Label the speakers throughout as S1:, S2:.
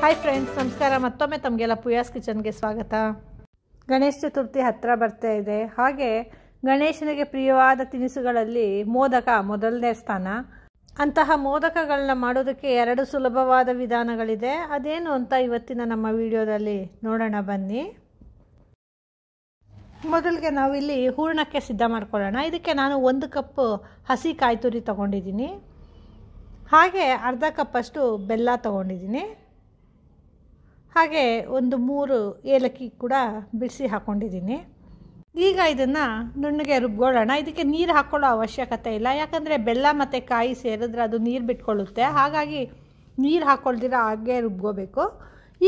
S1: Hi friends, ನಮಸ್ಕಾರ. ಮತ್ತೊಮ್ಮೆ ತಮಗೆಲ್ಲ ಪೂಯಾಸ್ ಕಿಚನ್ಗೆ ಸ್ವಾಗತ. ಗಣೇಶ ಚತುರ್ಥಿ ಹತ್ತಿರ ಬರ್ತಾ ಇದೆ. ಹಾಗೆ ಗಣೇಶನಿಗೆ ಪ್ರಿಯವಾದ ತಿನಿಸುಗಳಲ್ಲಿ ಮೋದಕ ಮೊದಲನೇ ಸ್ಥಾನ. ಅಂತಹ ಮೋದಕಗಳನ್ನ ಮಾಡೋದಕ್ಕೆ 2 ಸುಲಭವಾದ ವಿಧಾನಗಳಿದೆ. ಅದೇನು ಅಂತ ಇವತ್ತಿನ ನಮ್ಮ ವಿಡಿಯೋದಲ್ಲಿ ನೋಡೋಣ ಬನ್ನಿ. ಮೊದಲಿಗೆ ನಾವು ಇಲ್ಲಿ ಹೂರಣಕ್ಕೆ ಸಿದ್ಧ ಮಾಡ್ಕೊಳ್ಳೋಣ. ಇದಕ್ಕೆ ನಾನು 1 ಕಪ್ ಹಸಿ ಕಾಯಿ ತುರಿ ತೊಗೊಂಡಿದ್ದೀನಿ. ಹಾಗೆ ಅರ್ಧ ಕಪ್ಪಷ್ಟು ಬೆಲ್ಲ ತೊಗೊಂಡಿದ್ದೀನಿ. ಹಾಗೆ 3 ಏಲಕ್ಕಿ ಕೂಡ ಬಿಡಿಸಿ ಹಾಕ್ಕೊಂಡಿದ್ದೀನಿ. ಈಗ ಇದನ್ನು ನುಣ್ಣಗೆ ರುಬ್ಕೊಳ್ಳೋಣ. ಇದಕ್ಕೆ ನೀರು ಹಾಕ್ಕೊಳ್ಳೋ ಅವಶ್ಯಕತೆ ಇಲ್ಲ, ಯಾಕಂದರೆ ಬೆಲ್ಲ ಮತ್ತು ಕಾಯಿ ಸೇರಿದ್ರೆ ಅದು ನೀರು ಬಿಟ್ಕೊಳ್ಳುತ್ತೆ. ಹಾಗಾಗಿ ನೀರು ಹಾಕ್ಕೊಳ್ದಿರ ಹಾಗೆ ರುಬ್ಕೋಬೇಕು.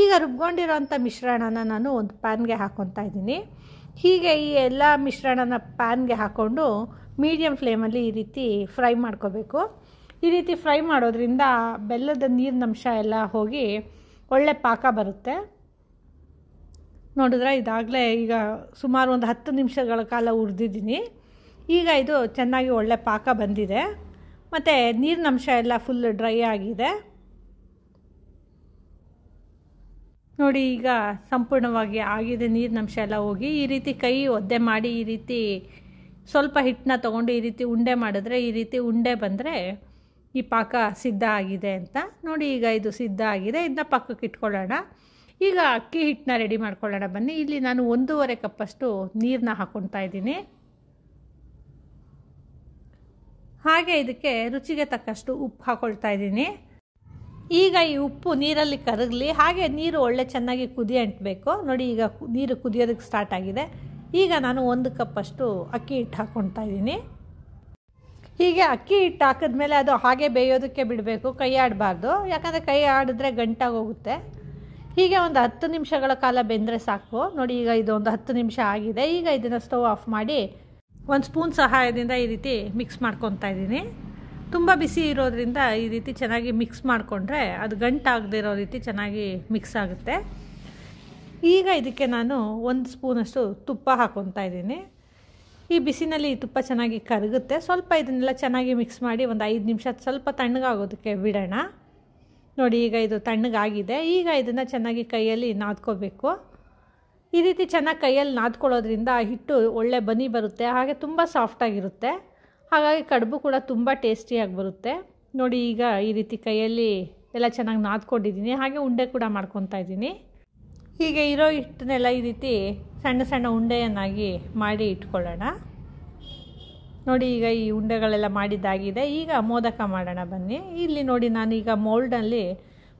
S1: ಈಗ ರುಬ್ಕೊಂಡಿರೋಂಥ ಮಿಶ್ರಣನ ನಾನು ಒಂದು ಪ್ಯಾನ್ಗೆ ಹಾಕ್ಕೊತಾ ಇದ್ದೀನಿ. ಹೀಗೆ ಈ ಎಲ್ಲ ಮಿಶ್ರಣನ ಪ್ಯಾನ್ಗೆ ಹಾಕ್ಕೊಂಡು ಮೀಡಿಯಮ್ ಫ್ಲೇಮಲ್ಲಿ ಈ ರೀತಿ ಫ್ರೈ ಮಾಡ್ಕೋಬೇಕು. ಈ ರೀತಿ ಫ್ರೈ ಮಾಡೋದ್ರಿಂದ ಬೆಲ್ಲದ ನೀರಿನಂಶ ಎಲ್ಲ ಹೋಗಿ ಒಳ್ಳೆ ಪಾಕ ಬರುತ್ತೆ. ನೋಡಿದ್ರೆ ಇದಾಗಲೇ ಈಗ ಸುಮಾರು ಒಂದು 10 ನಿಮಿಷಗಳ ಕಾಲ ಹುರಿದಿದ್ದೀನಿ. ಈಗ ಇದು ಚೆನ್ನಾಗಿ ಒಳ್ಳೆ ಪಾಕ ಬಂದಿದೆ ಮತ್ತು ನೀರಿನಂಶ ಎಲ್ಲ ಫುಲ್ ಡ್ರೈ ಆಗಿದೆ. ನೋಡಿ, ಈಗ ಸಂಪೂರ್ಣವಾಗಿ ಆಗಿದೆ. ನೀರಿನಂಶ ಎಲ್ಲ ಹೋಗಿ ಈ ರೀತಿ ಕೈ ಒದ್ದೆ ಮಾಡಿ ಈ ರೀತಿ ಸ್ವಲ್ಪ ಹಿಟ್ಟನ್ನ ತೊಗೊಂಡು ಈ ರೀತಿ ಉಂಡೆ ಮಾಡಿದ್ರೆ, ಈ ರೀತಿ ಉಂಡೆ ಬಂದರೆ ಈ ಪಾಕ ಸಿದ್ಧ ಆಗಿದೆ ಅಂತ. ನೋಡಿ, ಈಗ ಇದು ಸಿದ್ಧ ಆಗಿದೆ. ಇದನ್ನ ಪಕ್ಕಕ್ಕೆ ಇಟ್ಕೊಳ್ಳೋಣ. ಈಗ ಅಕ್ಕಿ ಹಿಟ್ಟನ್ನ ರೆಡಿ ಮಾಡ್ಕೊಳ್ಳೋಣ ಬನ್ನಿ. ಇಲ್ಲಿ ನಾನು 1.5 ಕಪ್ಪಷ್ಟು ನೀರನ್ನ ಹಾಕ್ಕೊತಾ ಇದ್ದೀನಿ. ಹಾಗೆ ಇದಕ್ಕೆ ರುಚಿಗೆ ತಕ್ಕಷ್ಟು ಉಪ್ಪು ಹಾಕ್ಕೊಳ್ತಾ ಇದ್ದೀನಿ. ಈಗ ಈ ಉಪ್ಪು ನೀರಲ್ಲಿ ಕರಗಲಿ. ಹಾಗೆ ನೀರು ಒಳ್ಳೆ ಚೆನ್ನಾಗಿ ಕುದಿ ಅಂಟಬೇಕು. ನೋಡಿ, ಈಗ ನೀರು ಕುದಿಯೋದಕ್ಕೆ ಸ್ಟಾರ್ಟ್ ಆಗಿದೆ. ಈಗ ನಾನು 1 ಕಪ್ಪಷ್ಟು ಅಕ್ಕಿ ಹಿಟ್ಟು ಹಾಕ್ಕೊತಾ ಇದ್ದೀನಿ. ಹೀಗೆ ಅಕ್ಕಿ ಹಿಟ್ಟು ಹಾಕಿದ್ಮೇಲೆ ಅದು ಹಾಗೆ ಬೇಯೋದಕ್ಕೆ ಬಿಡಬೇಕು, ಕೈ ಆಡಬಾರ್ದು. ಯಾಕಂದರೆ ಕೈ ಆಡಿದ್ರೆ ಗಂಟಾಗೋಗುತ್ತೆ. ಹೀಗೆ ಒಂದು 10 ನಿಮಿಷಗಳ ಕಾಲ ಬೆಂದರೆ ಸಾಕು. ನೋಡಿ, ಈಗ ಇದು ಒಂದು 10 ನಿಮಿಷ ಆಗಿದೆ. ಈಗ ಇದನ್ನು ಸ್ಟವ್ ಆಫ್ ಮಾಡಿ 1 ಸ್ಪೂನ್ ಸಹಾಯದಿಂದ ಈ ರೀತಿ ಮಿಕ್ಸ್ ಮಾಡ್ಕೊತಾ ಇದ್ದೀನಿ. ತುಂಬ ಬಿಸಿ ಇರೋದ್ರಿಂದ ಈ ರೀತಿ ಚೆನ್ನಾಗಿ ಮಿಕ್ಸ್ ಮಾಡಿಕೊಂಡ್ರೆ ಅದು ಗಂಟಾಗದೇ ಇರೋ ರೀತಿ ಚೆನ್ನಾಗಿ ಮಿಕ್ಸ್ ಆಗುತ್ತೆ. ಈಗ ಇದಕ್ಕೆ ನಾನು 1 ಸ್ಪೂನಷ್ಟು ತುಪ್ಪ ಹಾಕ್ಕೊತಾ ಇದ್ದೀನಿ. ಈ ಬಿಸಿನಲ್ಲಿ ತುಪ್ಪ ಚೆನ್ನಾಗಿ ಕರಗುತ್ತೆ. ಸ್ವಲ್ಪ ಇದನ್ನೆಲ್ಲ ಚೆನ್ನಾಗಿ ಮಿಕ್ಸ್ ಮಾಡಿ ಒಂದು 5 ನಿಮಿಷ ಸ್ವಲ್ಪ ತಣ್ಣಗಾಗೋದಕ್ಕೆ ಬಿಡೋಣ. ನೋಡಿ, ಈಗ ಇದು ತಣ್ಣಗಾಗಿದೆ. ಈಗ ಇದನ್ನು ಚೆನ್ನಾಗಿ ಕೈಯಲ್ಲಿ ನಾದ್ಕೋಬೇಕು. ಈ ರೀತಿ ಚೆನ್ನಾಗಿ ಕೈಯಲ್ಲಿ ನಾದ್ಕೊಳ್ಳೋದ್ರಿಂದ ಹಿಟ್ಟು ಒಳ್ಳೆ ಬನಿ ಬರುತ್ತೆ. ಹಾಗೆ ತುಂಬ ಸಾಫ್ಟಾಗಿರುತ್ತೆ. ಹಾಗಾಗಿ ಕಡುಬು ಕೂಡ ತುಂಬ ಟೇಸ್ಟಿಯಾಗಿ ಬರುತ್ತೆ. ನೋಡಿ, ಈಗ ಈ ರೀತಿ ಕೈಯಲ್ಲಿ ಎಲ್ಲ ಚೆನ್ನಾಗಿ ನಾದ್ಕೊಂಡಿದ್ದೀನಿ. ಹಾಗೆ ಉಂಡೆ ಕೂಡ ಮಾಡ್ಕೊತಾ ಇದ್ದೀನಿ. ಹೀಗೆ ಇರೋ ಹಿಟ್ಟನ್ನೆಲ್ಲ ಈ ರೀತಿ ಸಣ್ಣ ಸಣ್ಣ ಉಂಡೆಯನ್ನಾಗಿ ಮಾಡಿ ಇಟ್ಕೊಳ್ಳೋಣ. ನೋಡಿ, ಈಗ ಈ ಉಂಡೆಗಳೆಲ್ಲ ಮಾಡಿದ್ದಾಗಿದೆ. ಈಗ ಮೋದಕ ಮಾಡೋಣ ಬನ್ನಿ. ಇಲ್ಲಿ ನೋಡಿ, ನಾನೀಗ ಮೌಲ್ಡಲ್ಲಿ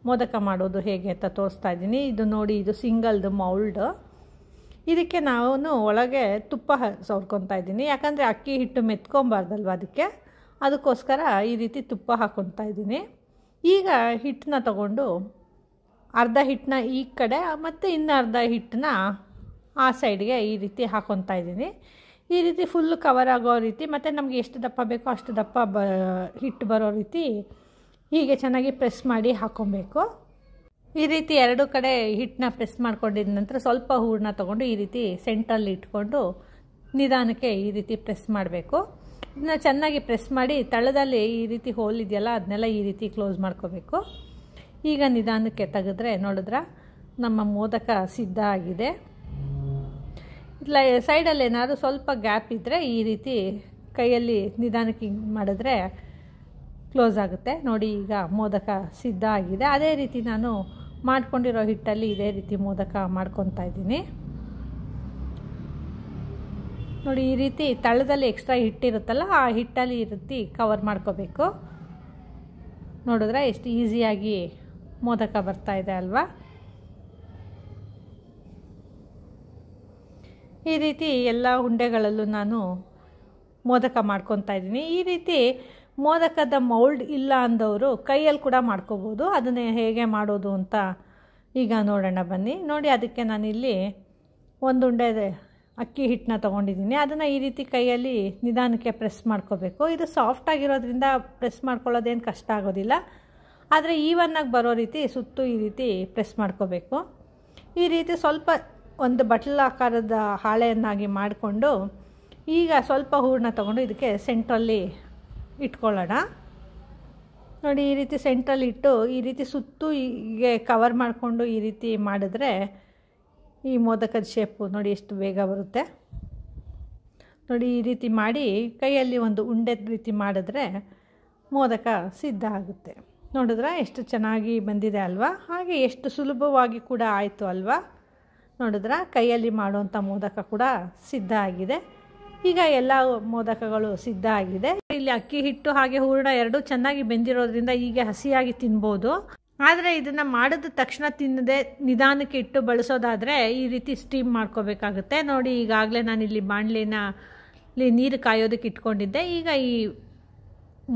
S1: ಮೋದಕ ಮಾಡೋದು ಹೇಗೆ ಅಂತ ತೋರಿಸ್ತಾ ಇದ್ದೀನಿ. ಇದು ನೋಡಿ, ಇದು ಸಿಂಗಲ್ದು ಮೌಲ್ಡ್. ಇದಕ್ಕೆ ನಾನು ಒಳಗೆ ತುಪ್ಪ ಸವರ್ಕೊತಾ ಇದ್ದೀನಿ. ಯಾಕಂದರೆ ಅಕ್ಕಿ ಹಿಟ್ಟು ಮೆತ್ಕೊಬಾರ್ದಲ್ವ, ಅದಕ್ಕೋಸ್ಕರ ಈ ರೀತಿ ತುಪ್ಪ ಹಾಕ್ಕೊತಾ ಇದ್ದೀನಿ. ಈಗ ಹಿಟ್ಟನ್ನ ತಗೊಂಡು ಅರ್ಧ ಹಿಟ್ಟನ್ನ ಈ ಕಡೆ ಮತ್ತು ಇನ್ನು ಅರ್ಧ ಹಿಟ್ಟನ್ನ ಆ ಸೈಡ್ಗೆ ಈ ರೀತಿ ಹಾಕ್ಕೊತಾ ಇದ್ದೀನಿ. ಈ ರೀತಿ ಫುಲ್ ಕವರ್ ಆಗೋ ರೀತಿ, ಮತ್ತು ನಮಗೆ ಎಷ್ಟು ದಪ್ಪ ಬೇಕೋ ಅಷ್ಟು ದಪ್ಪ ಹಿಟ್ಟು ಬರೋ ರೀತಿ ಹೀಗೆ ಚೆನ್ನಾಗಿ ಪ್ರೆಸ್ ಮಾಡಿ ಹಾಕ್ಕೊಬೇಕು. ಈ ರೀತಿ 2 ಕಡೆ ಹಿಟ್ಟನ್ನ ಪ್ರೆಸ್ ಮಾಡ್ಕೊಂಡಿದ ನಂತರ ಸ್ವಲ್ಪ ಹೂರಣ ತೊಗೊಂಡು ಈ ರೀತಿ ಸೆಂಟ್ರಲ್ಲಿ ಇಟ್ಕೊಂಡು ನಿಧಾನಕ್ಕೆ ಈ ರೀತಿ ಪ್ರೆಸ್ ಮಾಡಬೇಕು. ಇದನ್ನ ಚೆನ್ನಾಗಿ ಪ್ರೆಸ್ ಮಾಡಿ ತಳದಲ್ಲಿ ಈ ರೀತಿ ಹೋಲ್ ಇದೆಯಲ್ಲ ಅದನ್ನೆಲ್ಲ ಈ ರೀತಿ ಕ್ಲೋಸ್ ಮಾಡ್ಕೋಬೇಕು. ಈಗ ನಿಧಾನಕ್ಕೆ ತೆಗೆದ್ರೆ ನೋಡಿದ್ರ ನಮ್ಮ ಮೋದಕ ಸಿದ್ಧ ಆಗಿದೆ. ಇಲ್ಲ ಸೈಡಲ್ಲಿ ಏನಾದರೂ ಸ್ವಲ್ಪ ಗ್ಯಾಪ್ ಇದ್ದರೆ ಈ ರೀತಿ ಕೈಯಲ್ಲಿ ನಿಧಾನಕ್ಕೆ ಮಾಡಿದ್ರೆ ಕ್ಲೋಸ್ ಆಗುತ್ತೆ. ನೋಡಿ, ಈಗ ಮೋದಕ ಸಿದ್ಧ ಆಗಿದೆ. ಅದೇ ರೀತಿ ನಾನು ಮಾಡ್ಕೊಂಡಿರೋ ಹಿಟ್ಟಲ್ಲಿ ಇದೇ ರೀತಿ ಮೋದಕ ಮಾಡ್ಕೊತಾ ಇದ್ದೀನಿ. ನೋಡಿ, ಈ ರೀತಿ ತಳದಲ್ಲಿ ಎಕ್ಸ್ಟ್ರಾ ಹಿಟ್ಟಿರುತ್ತಲ್ಲ ಆ ಹಿಟ್ಟಲ್ಲಿ ಈ ರೀತಿ ಕವರ್ ಮಾಡ್ಕೋಬೇಕು. ನೋಡಿದ್ರೆ ಎಷ್ಟು ಈಸಿಯಾಗಿ ಮೋದಕ ಬರ್ತಾ ಇದೆ ಅಲ್ವಾ. ಈ ರೀತಿ ಎಲ್ಲ ಉಂಡೆಗಳಲ್ಲೂ ನಾನು ಮೋದಕ ಮಾಡ್ಕೊತಾ ಇದ್ದೀನಿ. ಈ ರೀತಿ ಮೋದಕದ ಮೌಲ್ಡ್ ಇಲ್ಲ ಅಂದವರು ಕೈಯಲ್ಲಿ ಕೂಡ ಮಾಡ್ಕೋಬೋದು. ಅದನ್ನೇ ಹೇಗೆ ಮಾಡೋದು ಅಂತ ಈಗ ನೋಡೋಣ ಬನ್ನಿ. ನೋಡಿ, ಅದಕ್ಕೆ ನಾನಿಲ್ಲಿ 1 ಉಂಡೆ ಅಕ್ಕಿ ಹಿಟ್ಟನ್ನ ತೊಗೊಂಡಿದ್ದೀನಿ. ಅದನ್ನು ಈ ರೀತಿ ಕೈಯಲ್ಲಿ ನಿಧಾನಕ್ಕೆ ಪ್ರೆಸ್ ಮಾಡ್ಕೋಬೇಕು. ಇದು ಸಾಫ್ಟಾಗಿರೋದ್ರಿಂದ ಪ್ರೆಸ್ ಮಾಡ್ಕೊಳ್ಳೋದೇನು ಕಷ್ಟ ಆಗೋದಿಲ್ಲ. ಆದರೆ ಈವನ್ನಾಗಿ ಬರೋ ರೀತಿ ಸುತ್ತು ಈ ರೀತಿ ಪ್ರೆಸ್ ಮಾಡ್ಕೋಬೇಕು. ಈ ರೀತಿ ಸ್ವಲ್ಪ ಒಂದು ಬಟ್ಲಾಕಾರದ ಹಾಳೆಯನ್ನಾಗಿ ಮಾಡಿಕೊಂಡು ಈಗ ಸ್ವಲ್ಪ ಹೂರಣ ತೊಗೊಂಡು ಇದಕ್ಕೆ ಸೆಂಟ್ರಲ್ಲಿ ಇಟ್ಕೊಳ್ಳೋಣ. ನೋಡಿ ಈ ರೀತಿ ಸೆಂಟ್ರಲ್ಲಿ ಇಟ್ಟು ಈ ರೀತಿ ಸುತ್ತು ಹೀಗೆ ಕವರ್ ಮಾಡಿಕೊಂಡು ಈ ರೀತಿ ಮಾಡಿದ್ರೆ ಈ ಮೋದಕದ ಶೇಪು ನೋಡಿ ಎಷ್ಟು ಬೇಗ ಬರುತ್ತೆ. ನೋಡಿ ಈ ರೀತಿ ಮಾಡಿ ಕೈಯಲ್ಲಿ ಒಂದು ಉಂಡೆ ರೀತಿ ಮಾಡಿದ್ರೆ ಮೋದಕ ಸಿದ್ಧ ಆಗುತ್ತೆ. ನೋಡಿದ್ರೆ ಎಷ್ಟು ಚೆನ್ನಾಗಿ ಬಂದಿದೆ ಅಲ್ವಾ? ಹಾಗೆ ಎಷ್ಟು ಸುಲಭವಾಗಿ ಕೂಡ ಆಯಿತು ಅಲ್ವಾ? ನೋಡಿದ್ರೆ ಕೈಯಲ್ಲಿ ಮಾಡುವಂಥ ಮೋದಕ ಕೂಡ ಸಿದ್ಧ ಆಗಿದೆ. ಈಗ ಎಲ್ಲ ಮೋದಕಗಳು ಸಿದ್ಧ ಆಗಿದೆ. ಇಲ್ಲಿ ಅಕ್ಕಿ ಹಿಟ್ಟು ಹಾಗೆ ಹೂರಣ ಎರಡೂ ಚೆನ್ನಾಗಿ ಬೆಂದಿರೋದ್ರಿಂದ ಹೀಗೆ ಹಸಿಯಾಗಿ ತಿನ್ಬೋದು. ಆದರೆ ಇದನ್ನು ಮಾಡಿದ ತಕ್ಷಣ ತಿನ್ನದೆ ನಿಧಾನಕ್ಕೆ ಇಟ್ಟು ಬಳಸೋದಾದರೆ ಈ ರೀತಿ ಸ್ಟೀಮ್ ಮಾಡ್ಕೋಬೇಕಾಗುತ್ತೆ. ನೋಡಿ ಈಗಾಗಲೇ ನಾನಿಲ್ಲಿ ಬಾಣಲಿನಲ್ಲಿ ನೀರು ಕಾಯೋದಕ್ಕೆ ಇಟ್ಕೊಂಡಿದ್ದೆ. ಈಗ ಈ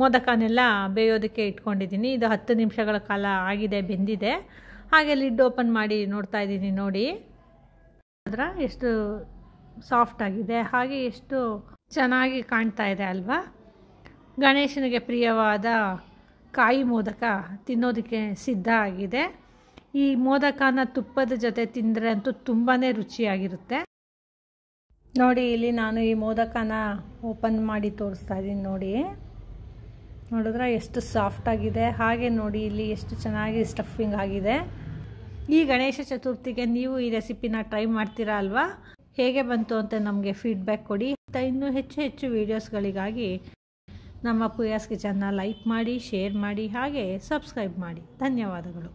S1: ಮೋದಕನೆಲ್ಲ ಬೇಯೋದಕ್ಕೆ ಇಟ್ಕೊಂಡಿದ್ದೀನಿ. ಇದು 10 ನಿಮಿಷಗಳ ಕಾಲ ಆಗಿದೆ, ಬೆಂದಿದೆ. ಹಾಗೆ ಲಿಡ್ ಓಪನ್ ಮಾಡಿ ನೋಡ್ತಾ ಇದ್ದೀನಿ. ನೋಡಿ ಅದರ ಎಷ್ಟು ಸಾಫ್ಟ್ ಆಗಿದೆ, ಹಾಗೆ ಎಷ್ಟು ಚೆನ್ನಾಗಿ ಕಾಣ್ತಾ ಇದೆ ಅಲ್ವಾ? ಗಣೇಶನಿಗೆ ಪ್ರಿಯವಾದ ಕಾಯಿ ಮೋದಕ ತಿನ್ನೋದಕ್ಕೆ ಸಿದ್ಧ ಆಗಿದೆ. ಈ ಮೋದಕನ ತುಪ್ಪದ ಜೊತೆ ತಿಂದರೆ ಅಂತೂ ತುಂಬಾ ರುಚಿಯಾಗಿರುತ್ತೆ. ನೋಡಿ ಇಲ್ಲಿ ನಾನು ಈ ಮೋದಕನ ಓಪನ್ ಮಾಡಿ ತೋರಿಸ್ತಾ ಇದ್ದೀನಿ. ನೋಡಿದ್ರೆ ಎಷ್ಟು ಸಾಫ್ಟ್ ಆಗಿದೆ, ಹಾಗೆ ನೋಡಿ ಇಲ್ಲಿ ಎಷ್ಟು ಚೆನ್ನಾಗಿ ಸ್ಟಫಿಂಗ್ ಆಗಿದೆ. ಈ ಗಣೇಶ ಚತುರ್ಥಿಗೆ ನೀವು ಈ ರೆಸಿಪಿನ ಟ್ರೈ ಮಾಡ್ತೀರಾ ಅಲ್ವಾ? ಹೇಗೆ ಬಂತು ಅಂತ ನಮಗೆ ಫೀಡ್ಬ್ಯಾಕ್ ಕೊಡಿ. ಇನ್ನೂ ಹೆಚ್ಚು ವೀಡಿಯೋಸ್ಗಳಿಗಾಗಿ ನಮ್ಮ ಪೂಯಾಸ್ ಕಿಚನ್ನ ಲೈಕ್ ಮಾಡಿ, ಶೇರ್ ಮಾಡಿ, ಹಾಗೆ ಸಬ್ಸ್ಕ್ರೈಬ್ ಮಾಡಿ. ಧನ್ಯವಾದಗಳು.